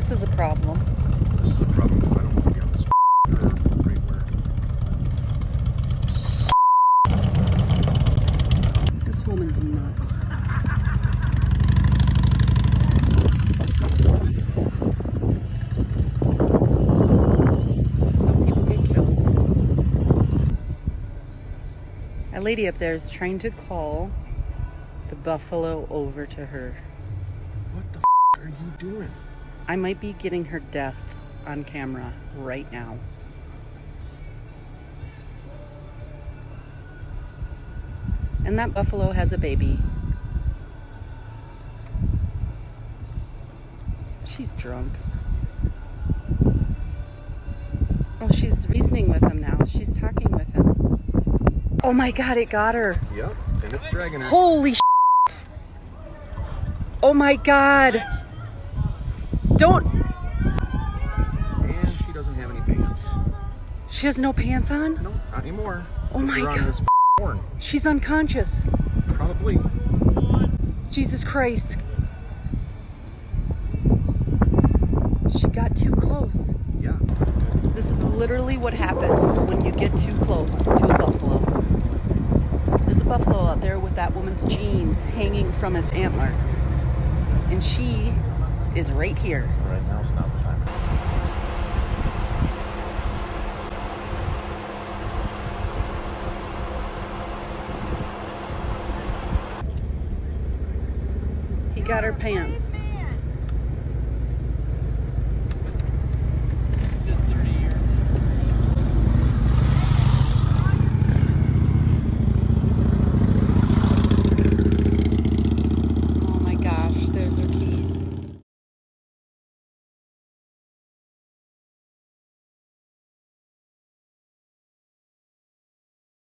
This is a problem. This is a problem because I don't want to be on this curve right where. This woman's nuts. Some people get killed. That lady up there is trying to call the buffalo over to her. What the are you doing? I might be getting her death on camera right now. And that buffalo has a baby. She's drunk. Oh, she's reasoning with him now. She's talking with him. Oh my God, it got her. Yep, and it's dragging her. Holy shit. Oh my God. Don't. And she doesn't have any pants. She has no pants on? No, not anymore. Oh my You're God. on this horn. She's unconscious. Probably. Jesus Christ. She got too close. Yeah. This is literally what happens when you get too close to a buffalo. There's a buffalo out there with that woman's jeans hanging from its antler. And she is right here. Right now it's not the time. He got her pants.